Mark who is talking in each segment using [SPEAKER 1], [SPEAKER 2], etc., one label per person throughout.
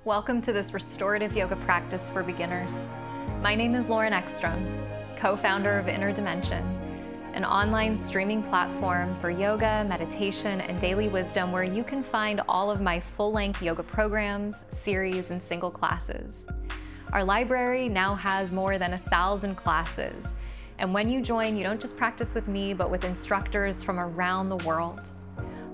[SPEAKER 1] Welcome to this restorative yoga practice for beginners. My name is Eckstrom, co-founder of Inner Dimension, an online streaming platform for yoga, meditation, and daily wisdom where you can find all of my full-length yoga programs, series, and single classes. Our library now has more than 1,000 classes, and when you join, you don't just practice with me, but with instructors from around the world.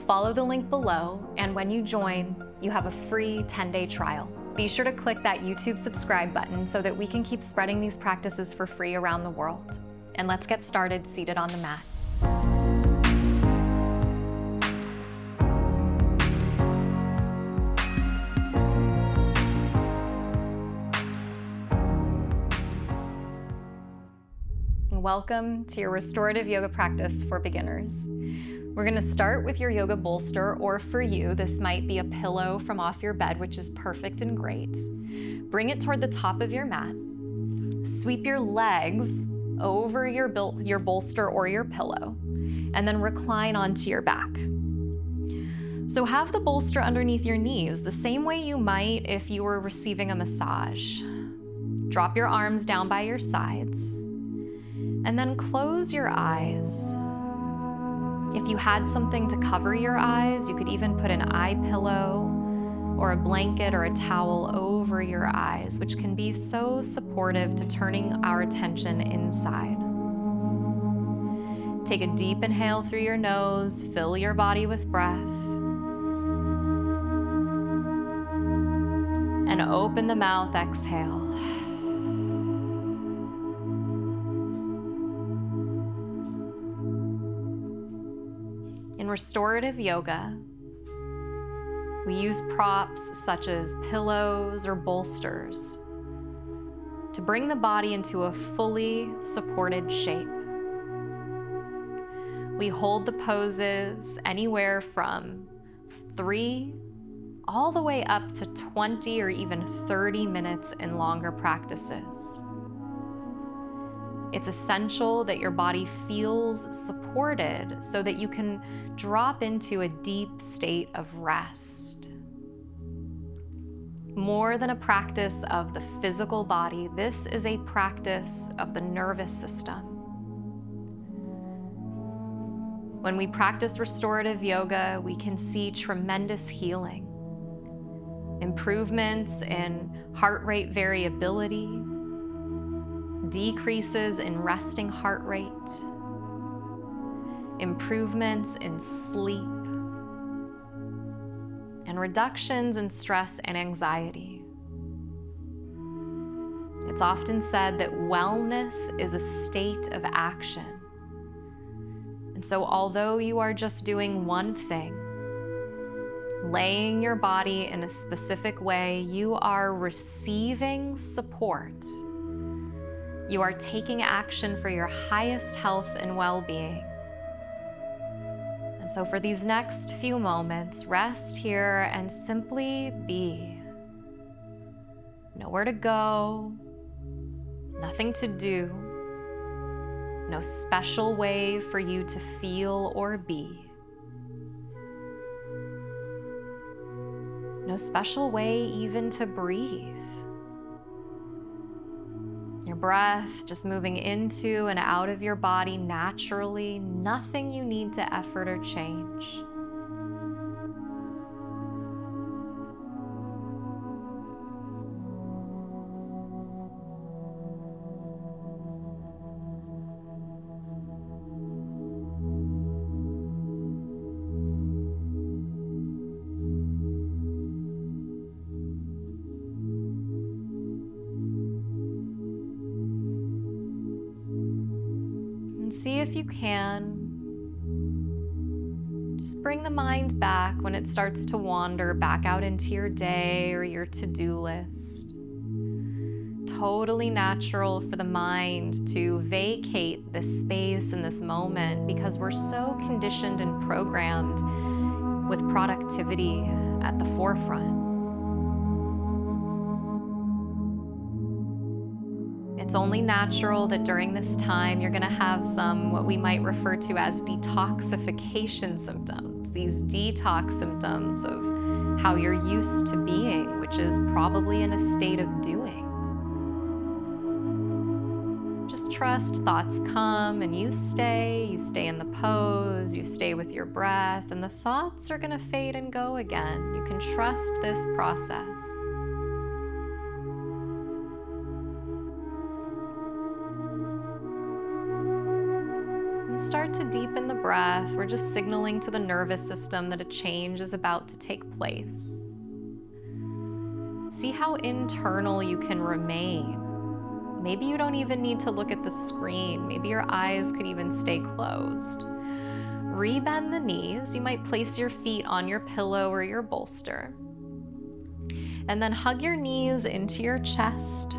[SPEAKER 1] Follow the link below, and when you join, you have a free 10-day trial. Be sure to click that YouTube subscribe button so that we can keep spreading these practices for free around the world. And let's get started seated on the mat. Welcome to your restorative yoga practice for beginners. We're going to start with your yoga bolster, or for you, this might be a pillow from off your bed, which is perfect and great. Bring it toward the top of your mat. Sweep your legs over your bolster or your pillow, and then recline onto your back. So have the bolster underneath your knees, the same way you might if you were receiving a massage. Drop your arms down by your sides, and then close your eyes. If you had something to cover your eyes, you could even put an eye pillow or a blanket or a towel over your eyes, which can be so supportive to turning our attention inside. Take a deep inhale through your nose, fill your body with breath, and open the mouth, exhale. In restorative yoga, we use props such as pillows or bolsters to bring the body into a fully supported shape. We hold the poses anywhere from 3 all the way up to 20 or even 30 minutes in longer practices. It's essential that your body feels supported so that you can drop into a deep state of rest. More than a practice of the physical body, this is a practice of the nervous system. When we practice restorative yoga, we can see tremendous healing, improvements in heart rate variability, decreases in resting heart rate, improvements in sleep, and reductions in stress and anxiety. It's often said that wellness is a state of action. And so although you are just doing one thing, laying your body in a specific way, you are receiving support. You are taking action for your highest health and well-being. And so for these next few moments, rest here and simply be. Nowhere to go, nothing to do, no special way for you to feel or be. No special way even to breathe. Your breath just moving into and out of your body naturally, nothing you need to effort or change. See if you can just bring the mind back when it starts to wander back out into your day or your to-do list. Totally natural for the mind to vacate this space in this moment because we're so conditioned and programmed with productivity at the forefront. It's only natural that during this time you're going to have some what we might refer to as detoxification symptoms, these detox symptoms of how you're used to being, which which is probably in a state of doing. Just trust thoughts come and you stay in the pose, you stay with your breath, and the thoughts are going to fade and go again. You can trust this process. And start to deepen the breath. We're just signaling to the nervous system that a change is about to take place. See how internal you can remain. Maybe you don't even need to look at the screen. Maybe your eyes could even stay closed. Rebend the knees. You might place your feet on your pillow or your bolster. And then hug your knees into your chest.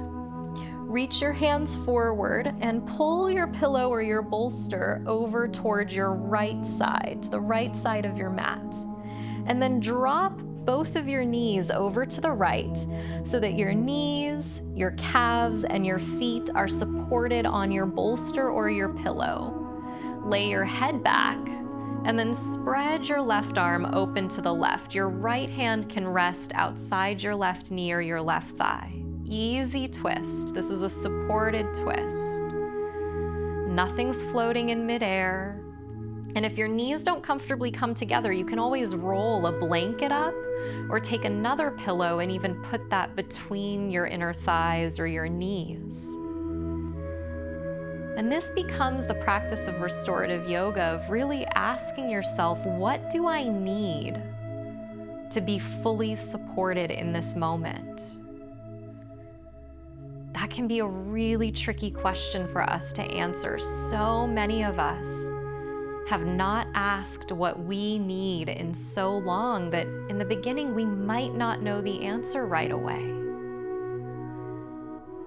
[SPEAKER 1] Reach your hands forward and pull your pillow or your bolster over towards your right side, to the right side of your mat. And then drop both of your knees over to the right so that your knees, your calves, and your feet are supported on your bolster or your pillow. Lay your head back and then spread your left arm open to the left. Your right hand can rest outside your left knee or your left thigh. Easy twist. This is a supported twist. Nothing's floating in midair. And if your knees don't comfortably come together, you can always roll a blanket up or take another pillow and even put that between your inner thighs or your knees. And this becomes the practice of restorative yoga, of really asking yourself, what do I need to be fully supported in this moment? That can be a really tricky question for us to answer. So many of us have not asked what we need in so long that in the beginning we might not know the answer right away.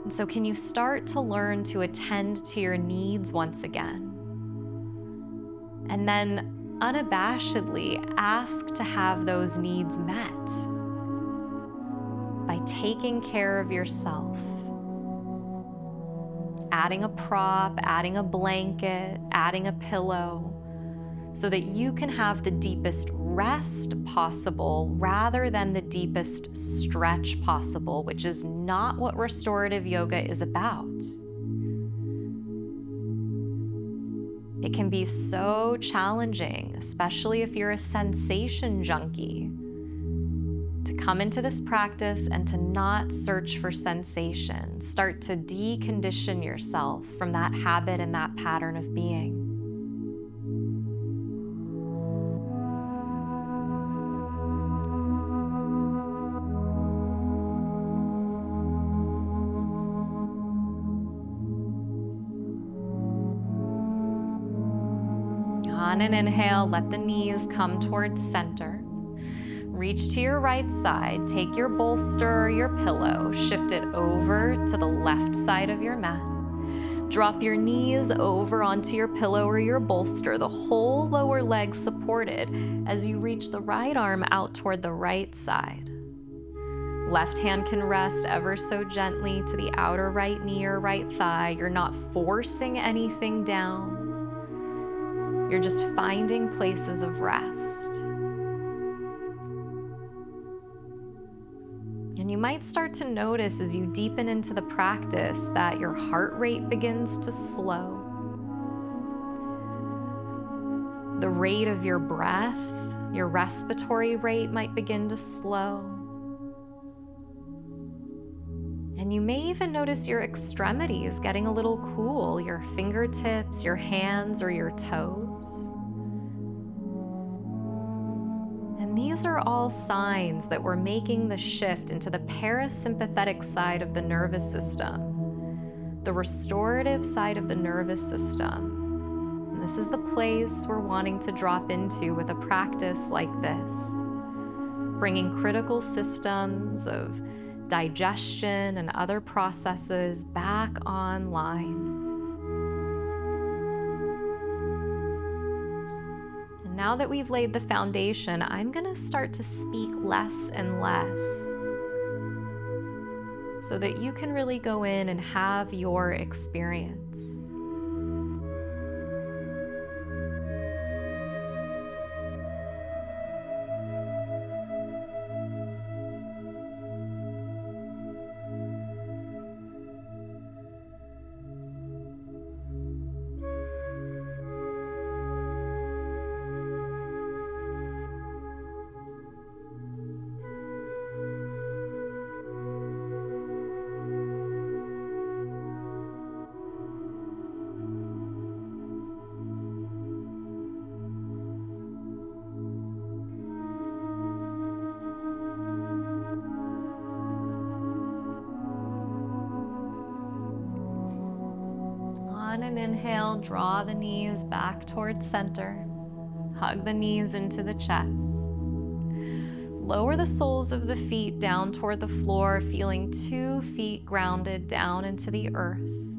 [SPEAKER 1] And so can you start to learn to attend to your needs once again? And then unabashedly ask to have those needs met by taking care of yourself. Adding a prop, adding a blanket, adding a pillow, so that you can have the deepest rest possible rather than the deepest stretch possible, which is not what restorative yoga is about. It can be so challenging, especially if you're a sensation junkie, to come into this practice and to not search for sensation. Start to decondition yourself from that habit and that pattern of being. On an inhale, let the knees come towards center. Reach to your right side, take your bolster or your pillow, shift it over to the left side of your mat. Drop your knees over onto your pillow or your bolster, the whole lower leg supported as you reach the right arm out toward the right side. Left hand can rest ever so gently to the outer right knee or right thigh. You're not forcing anything down. You're just finding places of rest. And you might start to notice as you deepen into the practice that your heart rate begins to slow. The rate of your breath, your respiratory rate might begin to slow. And you may even notice your extremities getting a little cool, your fingertips, your hands, or your toes. And these are all signs that we're making the shift into the parasympathetic side of the nervous system, the restorative side of the nervous system. And this is the place we're wanting to drop into with a practice like this, bringing critical systems of digestion and other processes back online. And now that we've laid the foundation, I'm going to start to speak less and less so that you can really go in and have your experience. an inhale, draw the knees back towards center. Hug the knees into the chest. Lower the soles of the feet down toward the floor, feeling 2 feet grounded down into the earth.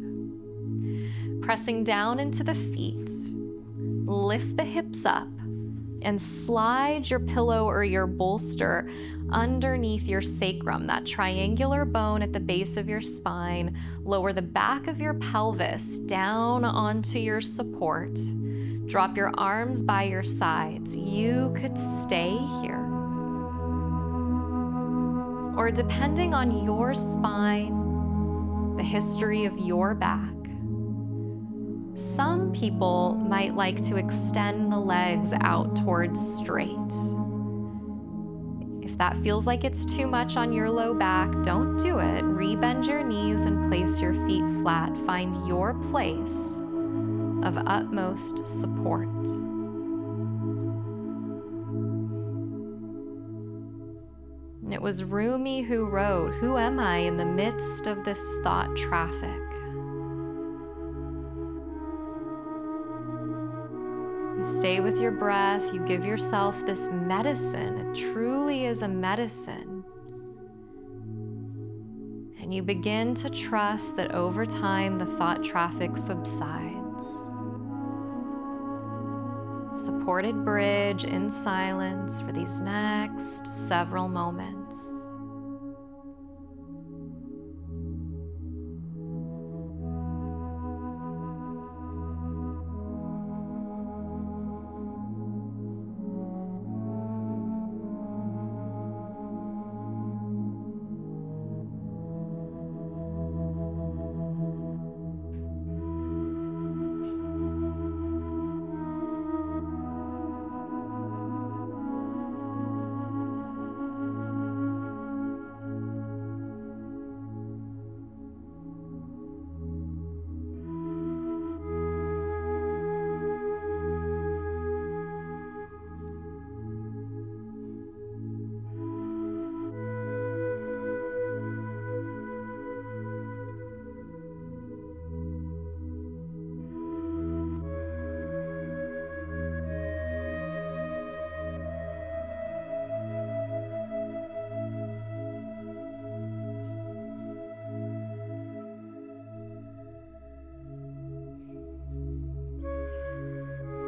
[SPEAKER 1] Pressing down into the feet, lift the hips up and slide your pillow or your bolster underneath your sacrum, that triangular bone at the base of your spine. Lower the back of your pelvis down onto your support. Drop your arms by your sides. You could stay here. Or depending on your spine, the history of your back, some people might like to extend the legs out towards straight. If that feels like it's too much on your low back, don't do it. Rebend your knees and place your feet flat. Find your place of utmost support. It was Rumi who wrote, "Who am I in the midst of this thought traffic?" You stay with your breath, you give yourself this medicine. It truly is a medicine. And you begin to trust that over time the thought traffic subsides. Supported bridge in silence for these next several moments.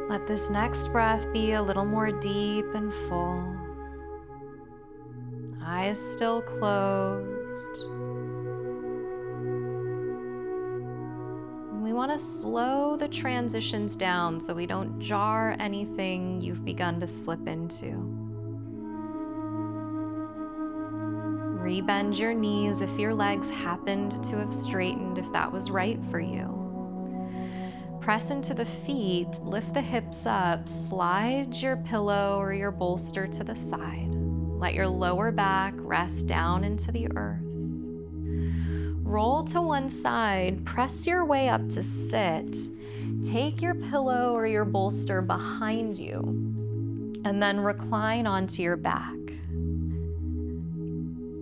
[SPEAKER 1] Let this next breath be a little more deep and full. Eyes still closed. And we want to slow the transitions down so we don't jar anything you've begun to slip into. Rebend your knees if your legs happened to have straightened, if that was right for you. Press into the feet, lift the hips up, slide your pillow or your bolster to the side. Let your lower back rest down into the earth. Roll to one side, press your way up to sit. Take your pillow or your bolster behind you, and then recline onto your back.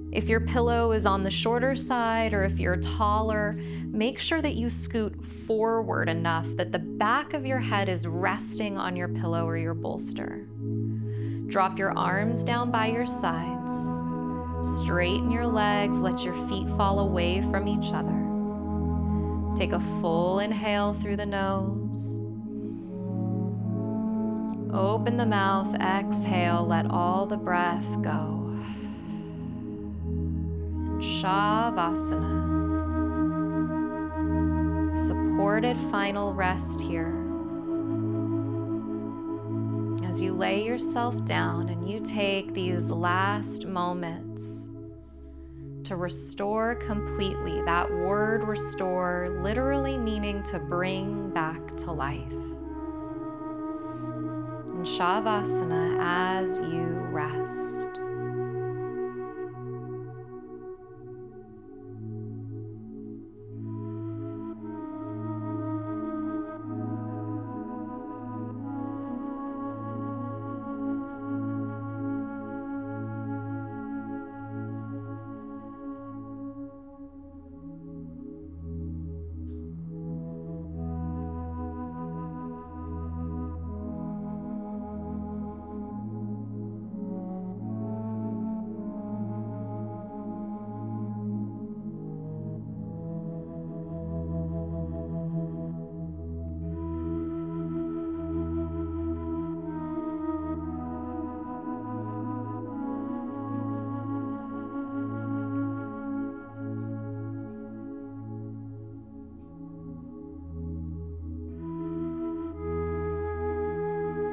[SPEAKER 1] If your pillow is on the shorter side or if you're taller, make sure that you scoot forward enough that the back of your head is resting on your pillow or your bolster. Drop your arms down by your sides. Straighten your legs, let your feet fall away from each other. Take a full inhale through the nose. Open the mouth, exhale, let all the breath go. Shavasana. Supported final rest here. As you lay yourself down and you take these last moments to restore completely. That word restore literally meaning to bring back to life. In Shavasana as you rest.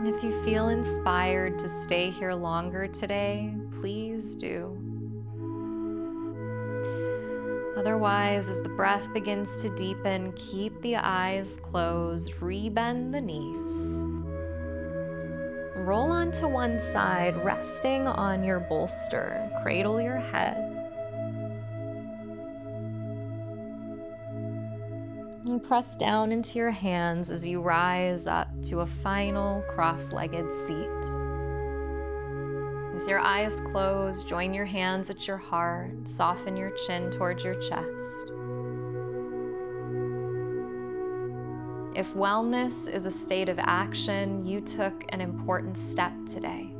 [SPEAKER 1] If you feel inspired to stay here longer today, please do. Otherwise, as the breath begins to deepen, keep the eyes closed, rebend the knees. Roll onto one side, resting on your bolster. Cradle your head. And press down into your hands as you rise up to a final cross-legged seat. With your eyes closed, join your hands at your heart, soften your chin towards your chest. If wellness is a state of action, you took an important step today.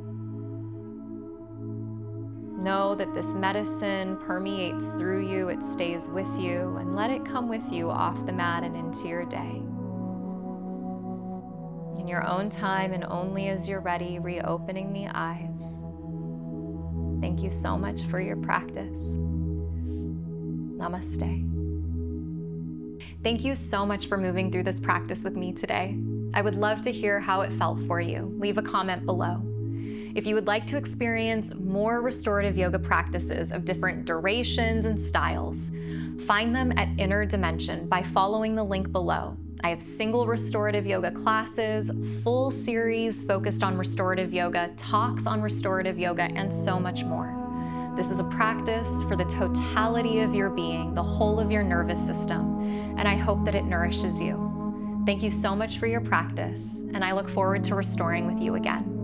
[SPEAKER 1] Know that this medicine permeates through you, it stays with you, and let it come with you off the mat and into your day. In your own time and only as you're ready, reopening the eyes. Thank you so much for your practice. Namaste. Thank you so much for moving through this practice with me today. I would love to hear how it felt for you. Leave a comment below. If you would like to experience more restorative yoga practices of different durations and styles, find them at Inner Dimension by following the link below. I have single restorative yoga classes, full series focused on restorative yoga, talks on restorative yoga, and so much more. This is a practice for the totality of your being, the whole of your nervous system, and I hope that it nourishes you. Thank you so much for your practice, and I look forward to restoring with you again.